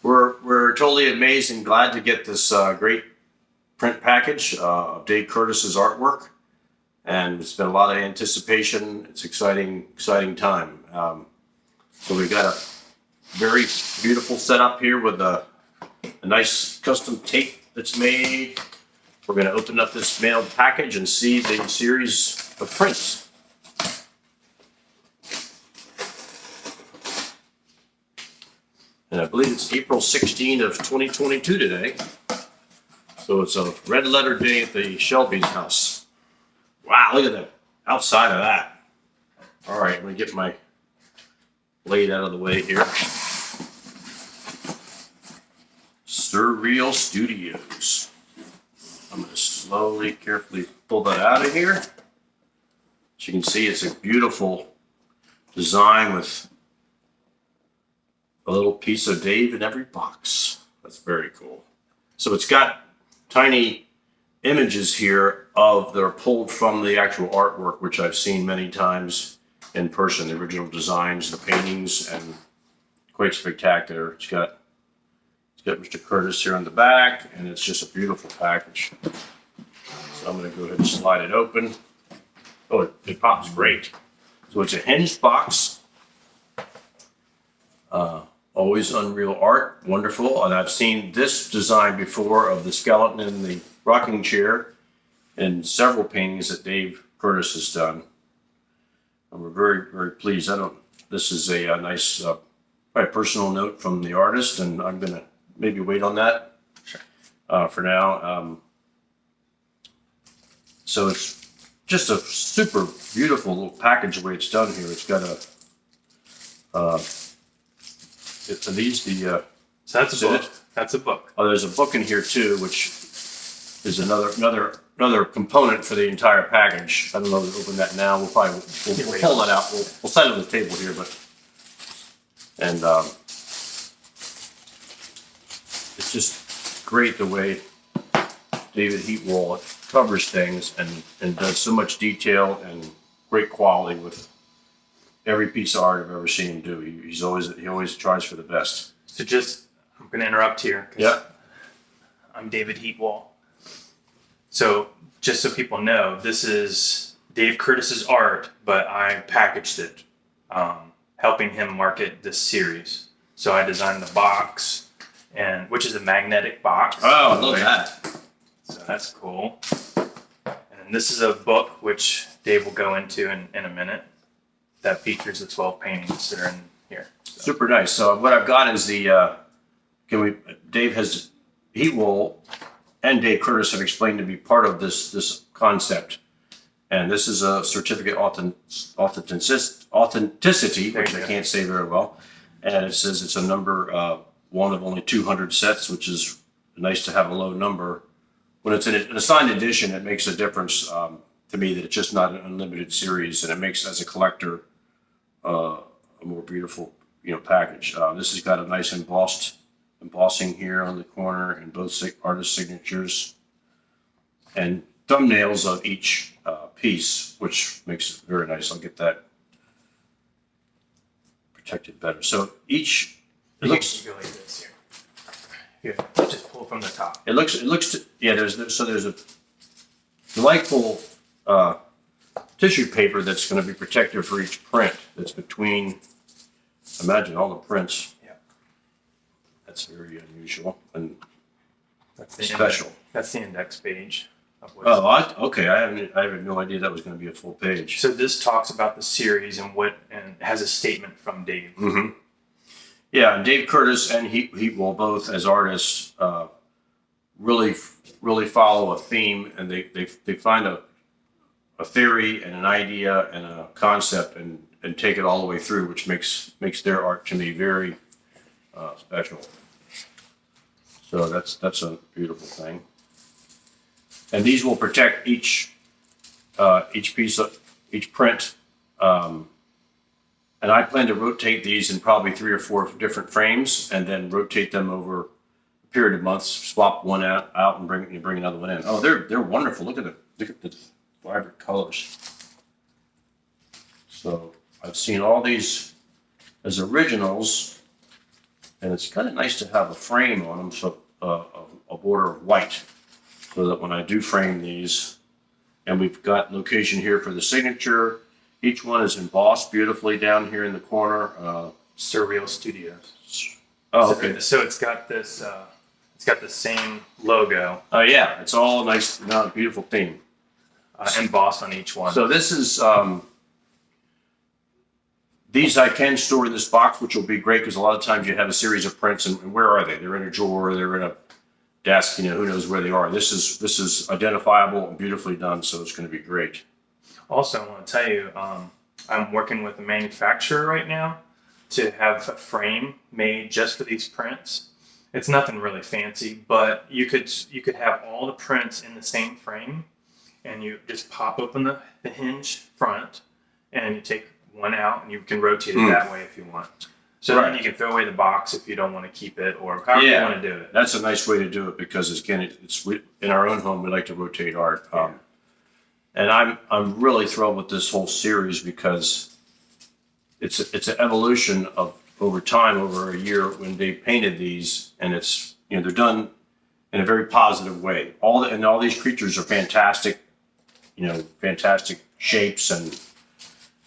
We're totally amazed and glad to get this great print package of Dave Curtis's artwork, and it's been a lot of anticipation. It's exciting time. So we've got a very beautiful setup here with a nice custom tape that's made. We're going to open up this mailed package and see the series of prints. And I believe it's April 16 of 2022 today. So it's a red letter day at the Shelby's house. Wow, look at the outside of that. All right, let me get my blade out of the way here. Real Studios. I'm going to slowly, carefully pull that out of here. As you can see, it's a beautiful design with a little piece of Dave in every box. That's very cool. So it's got tiny images here that are pulled from the actual artwork, which I've seen many times in person, the original designs, the paintings, and quite spectacular. It's got Mr. Curtis here on the back, and it's just a beautiful package. So I'm going to go ahead and slide it open. Oh, it pops great. So it's a hinged box. Always unreal art, wonderful. And I've seen this design before of the skeleton in the rocking chair in several paintings that Dave Curtis has done. And we're very pleased. This is a nice, probably personal note from the artist, and I'm going to maybe wait on that for now. So it's just a super beautiful little package the way it's done here. It's got so that's a book. That's a book. Oh, there's a book in here too, which is another component for the entire package. I don't know if we'll open that now. We'll pull that out. We'll set it on the table here, it's just great the way David Heatwole covers things and does so much detail and great quality with every piece of art I've ever seen him do. He always tries for the best. So I'm going to interrupt here. Yeah. I'm David Heatwole. So just so people know, this is Dave Curtis's art, but I packaged it, helping him market this series. So I designed the box, which is a magnetic box. Oh, I love that. So that's cool. And this is a book, which Dave will go into in a minute, that features the 12 paintings that are in here. So. Super nice. So what I've got is Dave Heatwole and Dave Curtis have explained to be part of this concept. And this is a certificate authenticity, which I can't say very well. And it says it's a number one of only 200 sets, which is nice to have a low number. When it's an assigned edition, it makes a difference to me that it's just not an unlimited series, and it makes, as a collector, a more beautiful package. This has got a nice embossing here on the corner, and both artist signatures and thumbnails of each piece, which makes it very nice. I'll get that protected better. So each it looks go like this here. Here, just pull from the top. It looks there's a delightful tissue paper that's going to be protective for each print. That's between. Imagine all the prints. Yeah, that's very unusual and that's special. That's the index page. Okay. I had no idea that was going to be a full page. So this talks about the series and has a statement from Dave. Mm-hmm. Yeah, and Dave Curtis and Heatwole, both as artists, really follow a theme, and they find a theory and an idea and a concept and take it all the way through, which makes their art to me very special. So that's a beautiful thing. And these will protect each print. And I plan to rotate these in probably 3 or 4 different frames, and then rotate them over a period of months. Swap one out and bring another one in. Oh, they're wonderful. Look at the vibrant colors. So I've seen all these as originals, And it's kind of nice to have a frame on them, so a border of white, so that when I do frame these, and we've got location here for the signature. Each one is embossed beautifully down here in the corner. Surreal Studios. Oh, okay. So it's got this. It's got the same logo Oh, yeah. It's all nice, beautiful theme. embossed on each one. So this is, these I can store in this box, which will be great because a lot of times you have a series of prints, and where are they? They're in a drawer, they're in a desk, who knows where they are. This is identifiable and beautifully done, so it's going to be great. Also, I want to tell you, I'm working with a manufacturer right now to have a frame made just for these prints. It's nothing really fancy, but you could have all the prints in the same frame, and you just pop open the hinge front, and you take one out, and you can rotate it that way if you want. So Right. then you can throw away the box if you don't want to keep it, or however you want to do it. That's a nice way to do it because, again, in our own home we like to rotate art, and I'm really thrilled with this whole series because it's an evolution of over time, over a year when they painted these, and it's they're done in a very positive way. All these creatures are fantastic, fantastic shapes and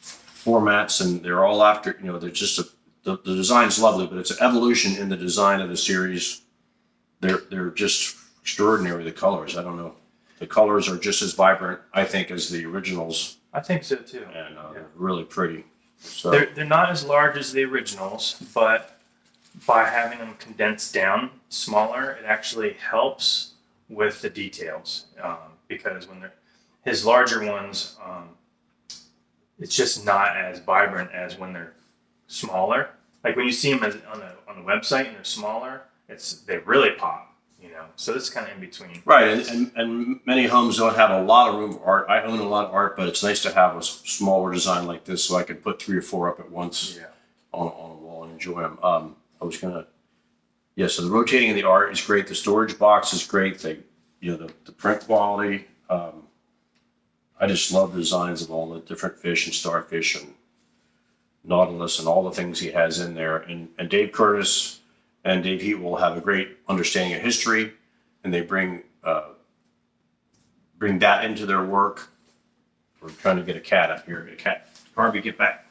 formats, and they're all after they're just the design's lovely, but it's an evolution in the design of the series. They're just extraordinary. The colors, I don't know, the colors are just as vibrant, I think, as the originals, I think so too. and they're really pretty. So They're not as large as the originals, but by having them condensed down smaller, it actually helps with the details. Because when his larger ones, it's just not as vibrant as when they're smaller. Like when you see them on the website and they're smaller, they really pop. So it's kind of in between. right, and many homes don't have a lot of room for art. I own a lot of art, but it's nice to have a smaller design like this, so I can put 3 or 4 up at once on a wall and enjoy them. So the rotating of the art is great. The storage box is great. The print quality. I just love the designs of all the different fish and starfish and nautilus and all the things he has in there. And Dave Curtis and Dave Heatwole have a great understanding of history, and they bring that into their work. We're trying to get a cat up here. A cat, Harvey, get back.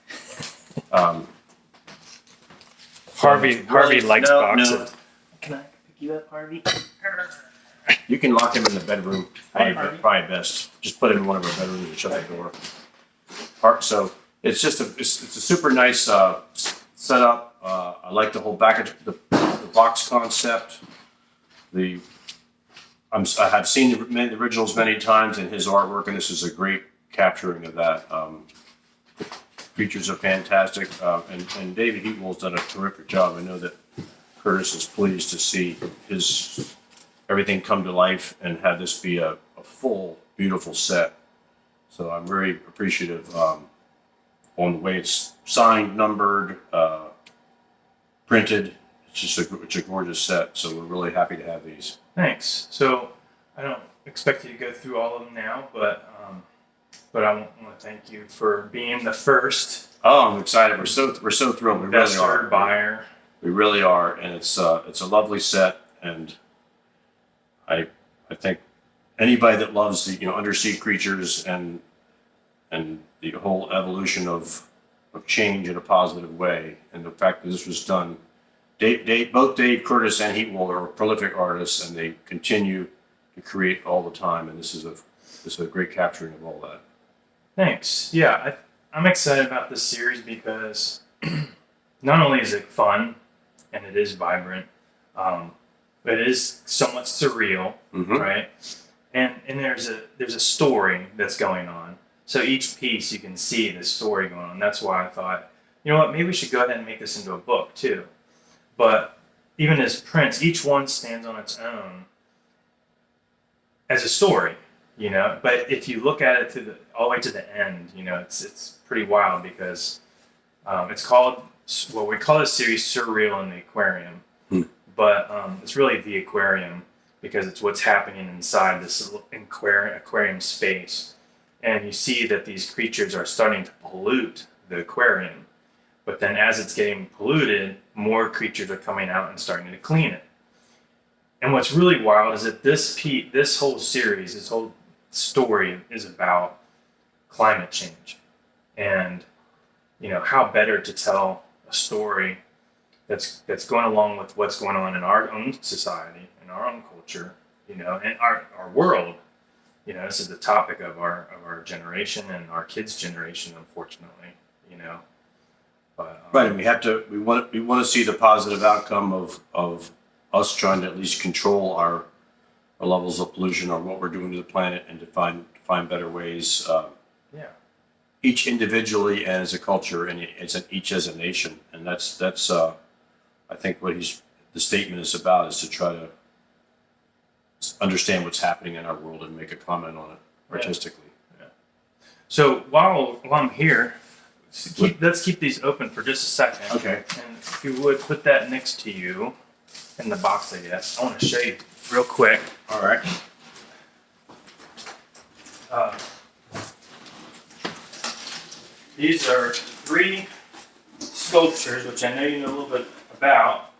Harvey likes boxes. No. Can I pick you up, Harvey? You can lock him in the bedroom. Hi, Harvey. Probably best. Just put him in one of our bedrooms and shut the door. So it's just it's a super nice setup. I like the whole the box concept. I have seen the originals many times in his artwork, and this is a great capturing of that. The creatures are fantastic, and David Heatwole's done a terrific job. I know that Curtis is pleased to see everything come to life and have this be a full, beautiful set. So I'm very appreciative on the way it's signed, numbered, printed. It's a gorgeous set. So we're really happy to have these. Thanks. So I don't expect you to go through all of them now, but I want to thank you for being the first Oh, I'm excited. We're so thrilled. We really investor, are. buyer. We really are, and it's a lovely set, and I think anybody that loves the undersea creatures and the whole evolution of change in a positive way, and the fact that this was done, both Dave Curtis and Heatwole are prolific artists, and they continue to create all the time, and this is a great capturing of all that. Thanks. Yeah, I'm excited about this series because not only is it fun and it is vibrant, but it is somewhat surreal, right? And there's a story that's going on. So each piece you can see the story going on. That's why I thought, maybe we should go ahead and make this into a book too. But even as prints, each one stands on its own as a story, But if you look at it all the way to the end, it's pretty wild because it's called, well, we call this series Surreal and The Aquarium, but it's really The Aquarium because it's what's happening inside this aquarium space. And you see that these creatures are starting to pollute the aquarium. But then as it's getting polluted, more creatures are coming out and starting to clean it. And what's really wild is that this whole series, this whole story is about climate change. And, how better to tell a story that's going along with what's going on in our own society, in our own culture, and our world. This is the topic of our generation and our kids' generation, unfortunately, But, Right, and we want to see the positive outcome of us trying to at least control our levels of pollution or what we're doing to the planet, and to find better ways. Yeah. Each individually and as a culture, and each as a nation, and that's I think what the statement is about, is to try to understand what's happening in our world and make a comment on it artistically. Yeah. So while I'm here, let's keep these open for just a second. Okay. And if you would put that next to you in the box, I guess. I want to show you real quick. All right. These are 3 sculptures, which I know you know a little bit about.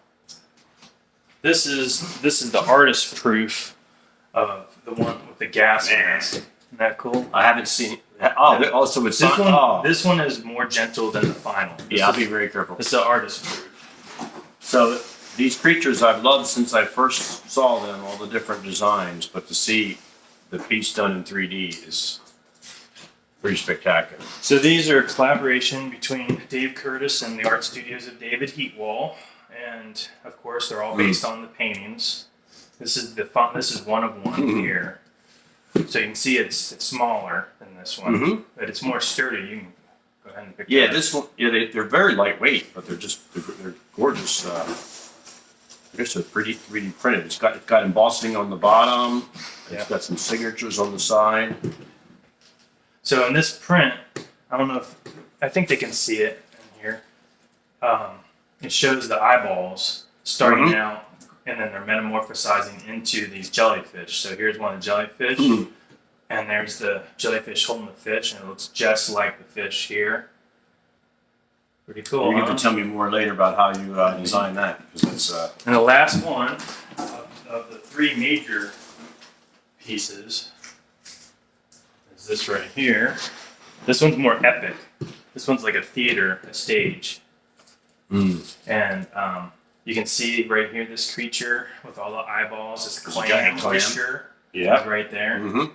This is the artist proof of the one with the gas mask. Isn't that cool? I haven't seen. Oh, so it's This not. one, Oh, this one is more gentle than the final. yeah. I'll be very careful. This is the artist proof. So these creatures I've loved since I first saw them, all the different designs, but to see the piece done in 3D is pretty spectacular. So these are a collaboration between Dave Curtis and the art studios of David Heatwole, and of course they're all based on the paintings. This is This is one of one here. So you can see it's smaller than this one, but it's more sturdy. You can go ahead and pick Yeah, that up. this one. Yeah, they're very lightweight, but they're gorgeous. I guess they're pretty 3D printed. It's got embossing on the bottom. It's got some signatures on the side. So in this print, I think they can see it in here. It shows the eyeballs starting out, and then they're metamorphosizing into these jellyfish. So here's one of the jellyfish, and there's the jellyfish holding the fish, and it looks just like the fish here. Pretty cool. You can tell me more later about how you designed that, because it's. And the last one of the 3 major pieces is this right here. This one's more epic. This one's like a theater, a stage. And you can see right here this creature with all the eyeballs, this clam fisher. Yeah. Right there.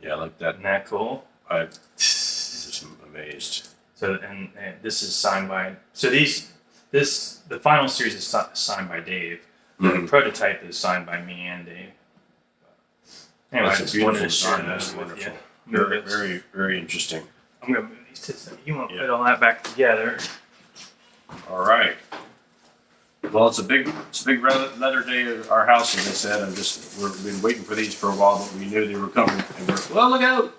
Yeah, I like that. Isn't that cool? I'm just amazed. So and this is signed by. So the final series is signed by Dave. The prototype is signed by me and Dave. Anyway, That's I a just beautiful wanted to share design. that That's with wonderful. you. Very, very, very interesting. I'm gonna move these to the side. You want to put all that back together? All right. Well, it's a big leather day at our house, as I said. We've been waiting for these for a while, but we knew they were coming, and well, look out!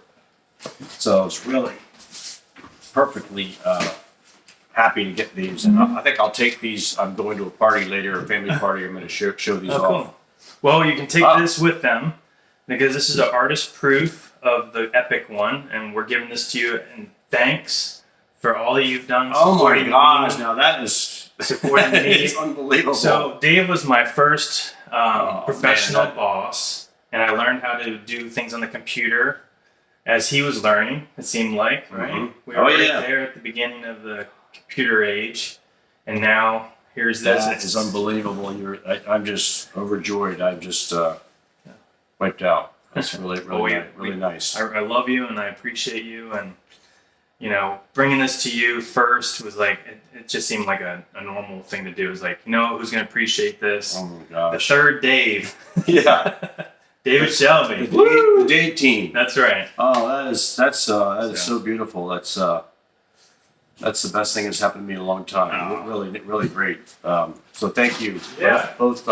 So it's really perfectly happy to get these, and I think I'll take these. I'm going to a party later, a family party. I'm going to show these off. Cool. Well, you can take this with them, because this is an artist proof of the epic one, and we're giving this to you in thanks for all that you've done. Oh my supporting gosh! me, Now that is supporting me. it's unbelievable. So Dave was my first professional man, boss, and I learned how to do things on the computer as he was learning. It seemed like, right? We were there at the beginning of the computer age, and now here's this. That is unbelievable. I'm just overjoyed. I'm just wiped out. That's really nice. I love you, and I appreciate you, and bringing this to you first was like it just seemed like a normal thing to do. It was like, who's going to appreciate this? Oh my gosh! The third Dave. Yeah. David Shelby. The Dave team. That's right. Oh, that is so beautiful. That's the best thing that's happened to me in a long time. Really great. So thank you, both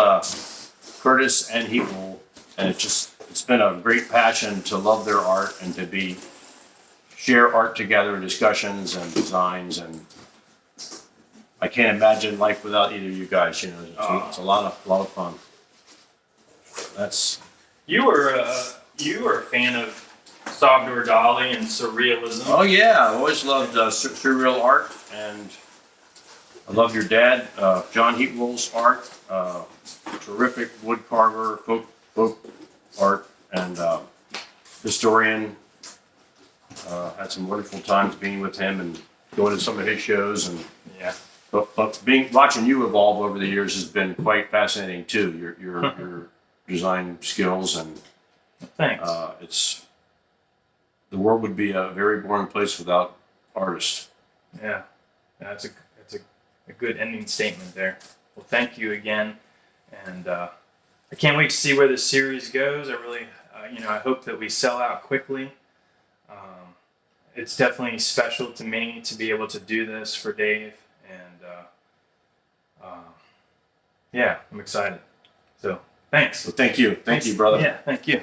Curtis and Heatwole, and it's been a great passion to love their art and to share art together, discussions and designs, and I can't imagine life without either of you guys. It's a lot of fun. You were a fan of Salvador Dali and surrealism. Oh yeah, I've always loved surreal art, and I love your dad, John Heatwole's art, terrific wood carver, folk art, and historian. Had some wonderful times being with him and going to some of his shows. And Yeah. but watching you evolve over the years has been quite fascinating too. Your design skills, and Thanks. the world would be a very boring place without artists. Yeah. That's a good ending statement there. Well, thank you again. And I can't wait to see where this series goes. I really, I hope that we sell out quickly. It's definitely special to me to be able to do this for Dave. And yeah, I'm excited. So thanks. So thank you, brother. Yeah, thank you.